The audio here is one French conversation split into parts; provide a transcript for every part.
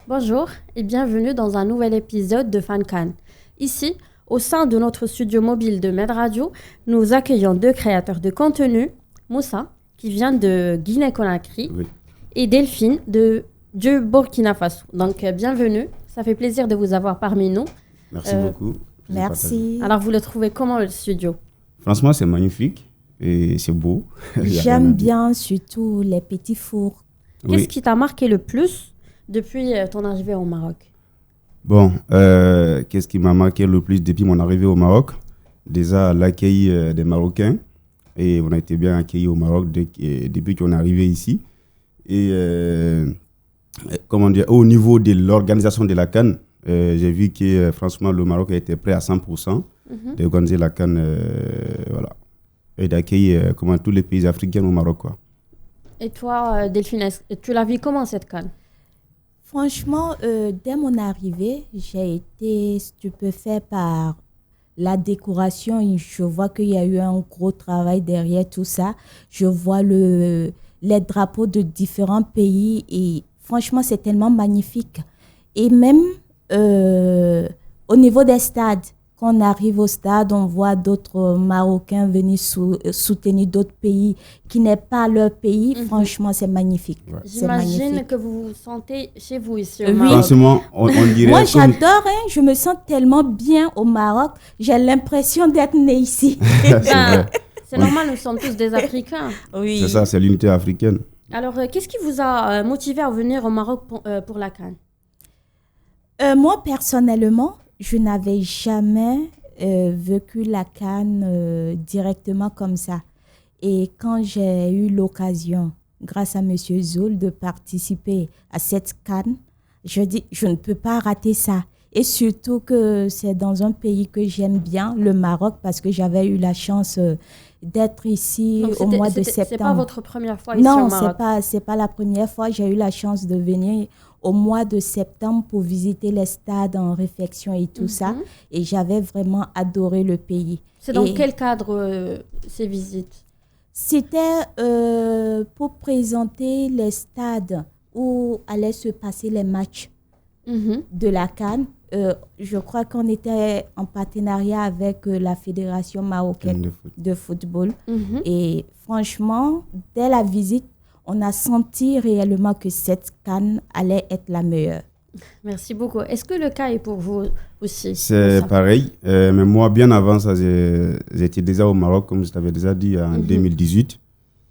Bonjour et bienvenue dans un nouvel épisode de FanCan. Ici, au sein de notre studio mobile de Med Radio, nous accueillons deux créateurs de contenu, Moussa, qui vient de Guinée-Conakry, et Delphine du Burkina Faso. Donc, bienvenue. Ça fait plaisir de vous avoir parmi nous. Merci beaucoup. Merci. Alors, vous le trouvez comment, le studio? Franchement, c'est magnifique et c'est beau. J'aime bien surtout les petits fours. Qu'est-ce qui t'a marqué le plus depuis ton arrivée au Maroc? Bon, qu'est-ce qui m'a marqué le plus depuis mon arrivée au Maroc? Déjà, l'accueil des Marocains. Et on a été bien accueillis au Maroc depuis qu'on est arrivé ici. Et au niveau de l'organisation de la CAN, j'ai vu que franchement, le Maroc était prêt à 100% d'organiser la CAN et d'accueillir tous les pays africains au Maroc, quoi. Et toi, Delphine, tu l'as vu comment cette CAN? Franchement, dès mon arrivée, j'ai été stupéfait par la décoration. Je vois qu'il y a eu un gros travail derrière tout ça. Je vois les drapeaux de différents pays et franchement, c'est tellement magnifique. Et même au niveau des stades, quand on arrive au stade, on voit d'autres Marocains venir soutenir d'autres pays qui n'est pas leur pays. Franchement, c'est magnifique. Ouais. J'imagine magnifique. Que vous vous sentez chez vous ici au Maroc. Franchement, on dirait... Moi, j'adore. Je me sens tellement bien au Maroc. J'ai l'impression d'être née ici. C'est normal, nous sommes tous des Africains. Oui. C'est ça, c'est l'unité africaine. Alors, qu'est-ce qui vous a motivé à venir au Maroc pour la CAN? Moi, personnellement, je n'avais jamais vécu la CAN directement comme ça. Et quand j'ai eu l'occasion, grâce à M. Zoul, de participer à cette CAN, je dis, je ne peux pas rater ça. Et surtout que c'est dans un pays que j'aime bien, le Maroc, parce que j'avais eu la chance d'être ici au mois de septembre. C'est pas votre première fois ici au Maroc? Non, c'est pas la première fois. J'ai eu la chance de venir au mois de septembre pour visiter les stades en réflexion et tout ça. Et j'avais vraiment adoré le pays. C'est dans quel cadre ces visites? C'était pour présenter les stades où allaient se passer les matchs de la CAN. Je crois qu'on était en partenariat avec la Fédération marocaine de football. Et franchement, dès la visite, on a senti réellement que cette CAN allait être la meilleure. Merci beaucoup. Est-ce que le cas est pour vous aussi? C'est pareil. Mais moi, bien avant ça, j'étais déjà au Maroc, comme je t'avais déjà dit, en 2018.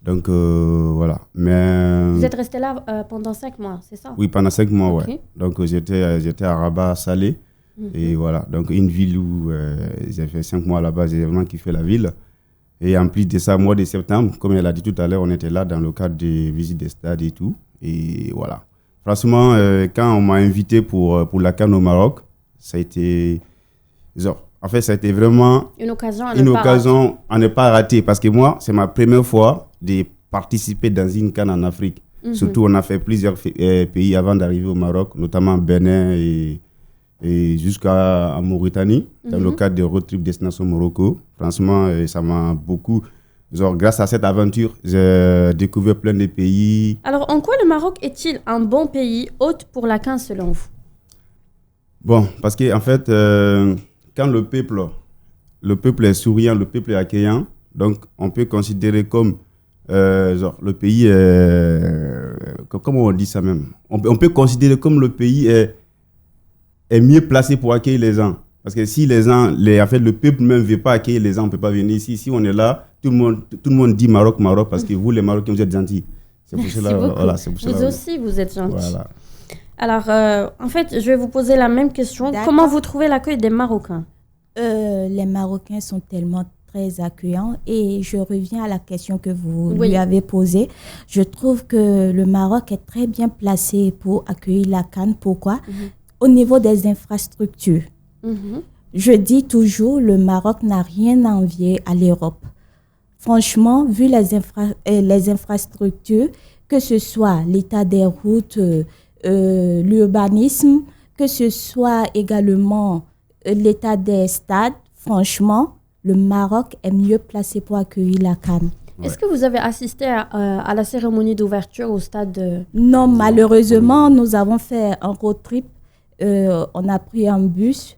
Donc, voilà. Mais, vous êtes resté là pendant 5 mois, c'est ça? Oui, pendant 5 mois, ouais. Donc, j'étais à Rabat, Salé. Et voilà. Donc, une ville où j'ai fait 5 mois là-bas, j'ai vraiment kiffé la ville. Et en plus de ça, mois de septembre, comme elle a dit tout à l'heure, on était là dans le cadre des visites des stades et tout. Et voilà. Franchement, quand on m'a invité pour la CAN au Maroc, ça a été... ça a été vraiment une occasion à ne pas rater. Parce que moi, c'est ma première fois de participer dans une CAN en Afrique. Surtout, on a fait plusieurs pays avant d'arriver au Maroc, notamment Bénin et jusqu'à Mauritanie, dans le cadre de Road Trip Destination Morocco. Franchement, ça m'a beaucoup... grâce à cette aventure, j'ai découvert plein de pays. Alors, en quoi le Maroc est-il un bon pays hôte pour la CAN selon vous? Bon, parce qu'en fait, quand le peuple est souriant, le peuple est accueillant, donc on peut considérer comme le pays... comment on dit ça même? On peut considérer comme le pays est mieux placé pour accueillir les gens. Parce que si le peuple même ne veut pas accueillir les gens, on ne peut pas venir ici. Si on est là, tout le monde dit Maroc, Maroc, parce que vous, les Marocains, vous êtes gentils. C'est pour cela. Voilà, c'est pour vous aussi, vous êtes gentils. Voilà. Alors, en fait, je vais vous poser la même question. D'accord. Comment vous trouvez l'accueil des Marocains? Les Marocains sont tellement très accueillants. Et je reviens à la question que vous lui avez posée. Je trouve que le Maroc est très bien placé pour accueillir la CAN. Pourquoi? Au niveau des infrastructures. Je dis toujours, le Maroc n'a rien à envier à l'Europe. Franchement, vu les infrastructures, que ce soit l'état des routes, l'urbanisme, que ce soit également l'état des stades, franchement, le Maroc est mieux placé pour accueillir la CAN. Est-ce que vous avez assisté à la cérémonie d'ouverture au stade Non, malheureusement, nous avons fait un road trip. On a pris un bus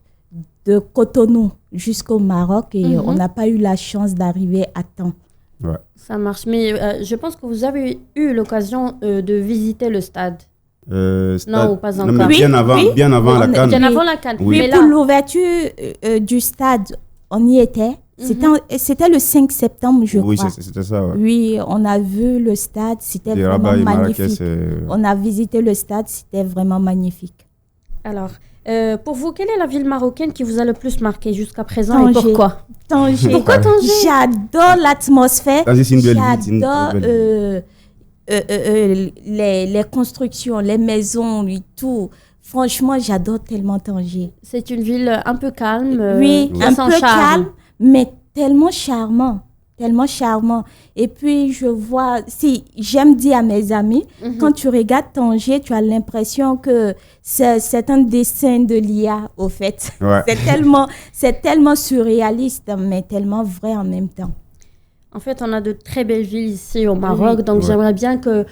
de Cotonou jusqu'au Maroc et on n'a pas eu la chance d'arriver à temps. Ouais. Ça marche, mais je pense que vous avez eu l'occasion de visiter le stade. Non, ou pas encore. Non, mais bien avant la CAN. Bien avant la CAN. Oui. Mais pour l'ouverture du stade, on y était. C'était le 5 septembre, je crois. Oui, c'était ça. Ouais. Oui, on a vu le stade, c'était Les vraiment Rabat et magnifique. Marrakech, On a visité le stade, c'était vraiment magnifique. Alors, pour vous, quelle est la ville marocaine qui vous a le plus marqué jusqu'as présent et Tanger. pourquoi? Tanger. Pourquoi Tanger? J'adore l'atmosphère. Tanger, c'est une belle ville, c'est une J'adore belle les constructions, les maisons et tout. Franchement, j'adore tellement Tanger. C'est une ville un peu calme. Oui, un sans peu charme. calme, mais tellement charmant. Tellement charmant. Et puis, je vois, j'aime dire à mes amis, quand tu regardes Tanger, tu as l'impression que c'est un dessin de l'IA, au fait. Ouais. C'est tellement surréaliste, mais tellement vrai en même temps. En fait, on a de très belles villes ici au Maroc, Oui. donc Ouais. j'aimerais bien que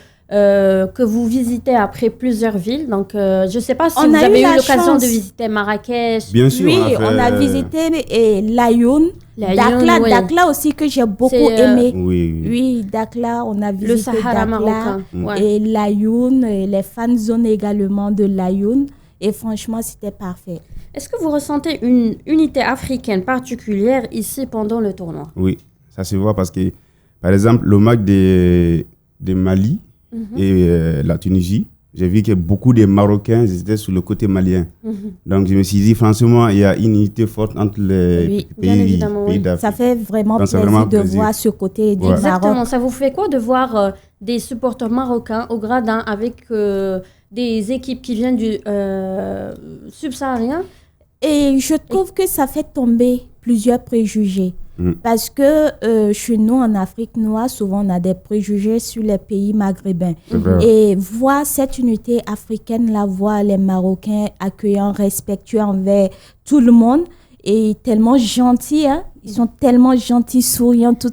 vous visitez après plusieurs villes. Donc, je ne sais pas si On vous a avez eu eu la l'occasion chance. de visiter Marrakech. Bien sûr, Oui, on on a visité Laayoune, Laayoune, oui. Dakhla aussi que j'ai beaucoup C'est, aimé. Oui. Oui, Dakhla, on a visité Le Sahara Dakhla marocain. Ouais. et Laayoune, et les fan zones également de Laayoune. Et franchement, c'était parfait. Est-ce que vous ressentez une unité africaine particulière ici pendant le tournoi? Oui, ça se voit parce que, par exemple, le match de Mali et la Tunisie, j'ai vu que beaucoup de Marocains étaient sur le côté malien. Donc, je me suis dit, franchement, il y a une unité forte entre les Oui, bien pays, évidemment, oui. d'Afrique. Ça fait vraiment Donc, c'est plaisir vraiment de plaisir. voir ce côté du Ouais. Exactement. Maroc. Ça vous fait quoi de voir des supporters marocains au gradin avec des équipes qui viennent du subsaharien? Et je trouve que ça fait tomber plusieurs préjugés. Parce que chez nous, en Afrique noire, souvent on a des préjugés sur les pays maghrébins. C'est vrai. Et voir cette unité africaine-là, voir les Marocains accueillants, respectueux envers tout le monde, et tellement gentils, hein? Ils sont tellement gentils, souriants, tout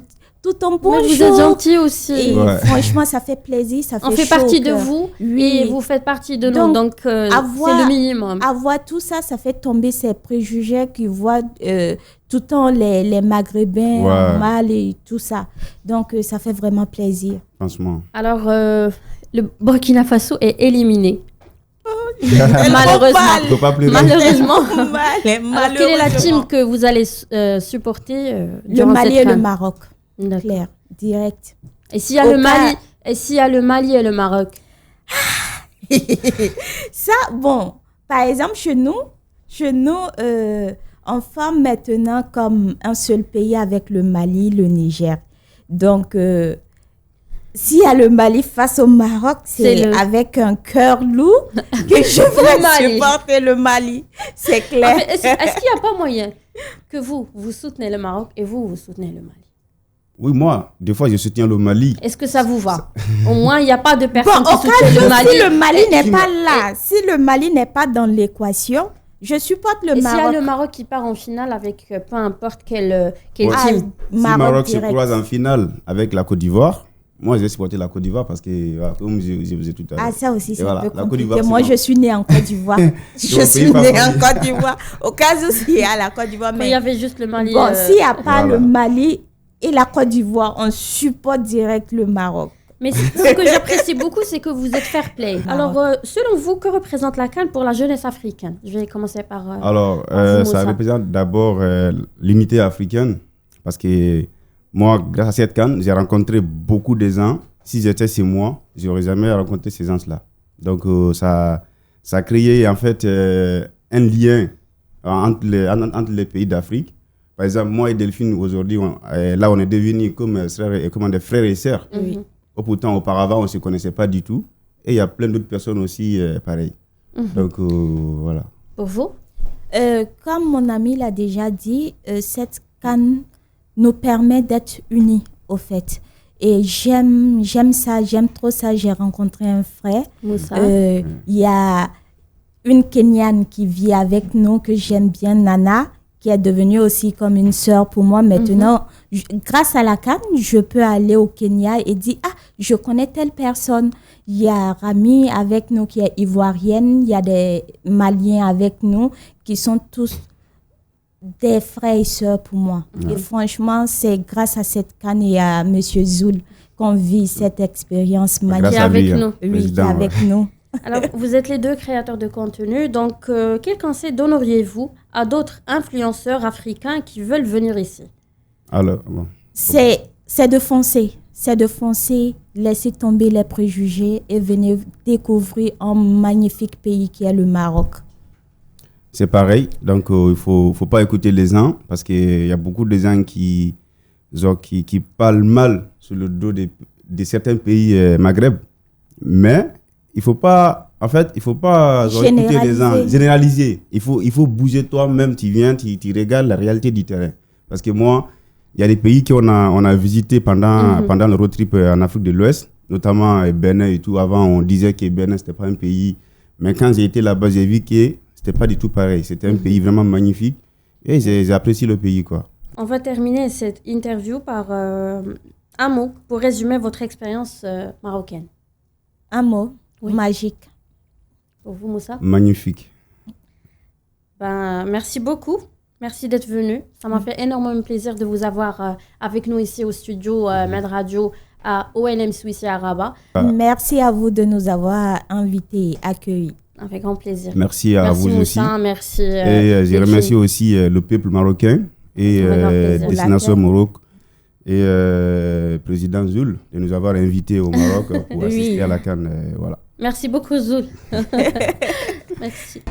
en bonjour. Mais vous êtes gentils aussi. Et Ouais. franchement, ça fait plaisir, ça fait On fait chaud partie au de cœur. vous Oui. et vous faites partie de nous. Donc, Donc, c'est le minimum. Avoir tout ça, ça fait tomber ces préjugés qui voient tout le temps les Maghrébins Ouais. mal et tout ça. Donc, ça fait vraiment plaisir. Franchement. Alors, le Burkina Faso est éliminé. Malheureusement. Malheureusement. Il ne faut pas pleurer. Malheureusement. Malheureusement. Alors, quelle est la team que vous allez supporter Le durant Mali cette et le CAN? Maroc. D'accord. Clair, direct. Et s'il y a Au le Mali, cas- et s'il y a le Mali et le Maroc? Ça, bon, par exemple, chez nous, on forme maintenant comme un seul pays avec le Mali, le Niger. Donc, s'il y a le Mali face au Maroc, c'est avec un cœur lourd que je vais supporter le Mali. C'est clair. En fait, est-ce qu'il n'y a pas moyen que vous soutenez le Maroc et vous soutenez le Mali? Oui, moi, des fois, je soutiens le Mali. Est-ce que ça vous va? Au moins, il n'y a pas de personne Bon, qui au cas soutient où, le Mali. si le Mali n'est pas là, si le Mali n'est pas dans l'équation, je supporte le Et s'il y a Maroc. le Maroc qui part en finale avec peu importe quelle Ouais. team? Si Maroc se direct. croise en finale avec la Côte d'Ivoire, moi, j'ai supporté la Côte d'Ivoire parce que, voilà, comme je vous ai tout à l'heure. Ah, ça aussi, c'est voilà, un peu la Côte compliqué. d'Ivoire, Moi, c'est je suis née en Côte d'Ivoire. Je mon suis pays née en favori. Côte d'Ivoire. Au cas où il y a la Côte d'Ivoire. Mais il y avait juste le Mali. Bon, s'il n'y a pas voilà. le Mali et la Côte d'Ivoire, on supporte direct le Maroc. Mais ce que j'apprécie beaucoup, c'est que vous êtes fair play. Alors, selon vous, que représente la CAN pour la jeunesse africaine? Je vais commencer par... Alors, vous, ça Moussa. représente d'abord l'unité africaine parce que moi, grâce à cette CAN, j'ai rencontré beaucoup de gens. Si j'étais chez moi, je n'aurais jamais rencontré ces gens-là. Donc, ça a créé en fait un lien entre les pays d'Afrique. Par exemple, moi et Delphine, aujourd'hui, là, on est devenus comme des frères et sœurs. Mhm. Pourtant, auparavant, on ne se connaissait pas du tout. Et il y a plein d'autres personnes aussi pareilles. Donc, voilà. Pour vous? Comme mon ami l'a déjà dit, cette CAN nous permet d'être unis, au fait. Et j'aime ça, j'aime trop ça. J'ai rencontré un frère. Moussa. Il y a une Kenyane qui vit avec nous, que j'aime bien, Nana, qui est devenue aussi comme une sœur pour moi. Maintenant, grâce à la CAN, je peux aller au Kenya et dire, ah, je connais telle personne. Il y a Rami avec nous qui est ivoirienne, il y a des Maliens avec nous qui sont tous des frères et sœurs pour moi. Et franchement, c'est grâce à cette CAN et à M. Zoul qu'on vit cette expérience magnifique. Grâce à lui, avec nous. Oui, qui est avec nous. Alors, vous êtes les deux créateurs de contenu, donc quel conseil donneriez-vous à d'autres influenceurs africains qui veulent venir ici? Alors, bon. C'est de foncer. C'est de foncer, laisser tomber les préjugés et venir découvrir un magnifique pays qui est le Maroc. C'est pareil, donc il ne faut pas écouter les gens parce qu'il y a beaucoup de gens qui parlent mal sur le dos de certains pays Maghreb. Mais il ne faut pas écouter les gens, généraliser. Il faut bouger toi-même, tu viens, tu regardes la réalité du terrain. Parce que moi, il y a des pays qu'on a visités pendant le road trip en Afrique de l'Ouest, notamment Bénin et tout. Avant, on disait que Bénin, ce n'était pas un pays. Mais quand j'ai été là-bas, j'ai vu que ce n'était pas du tout pareil. C'était un pays vraiment magnifique. Et j'ai apprécié le pays, quoi. On va terminer cette interview par un mot pour résumer votre expérience marocaine. Un mot, Oui. magique. Pour vous, Moussa? Magnifique. Merci beaucoup. Merci d'être venu. Ça m'a fait énormément plaisir de vous avoir avec nous ici au studio Med Radio à OLM Suisse à Rabat. Merci à vous de nous avoir invités et accueillis. Avec grand plaisir. Merci à vous Moussa, aussi. merci. Et je remercie aussi le peuple marocain et Avec grand plaisir. Destination Maroc et président Zoul de nous avoir invités au Maroc pour assister à la CAN. Voilà. Merci beaucoup, Zoul. Merci.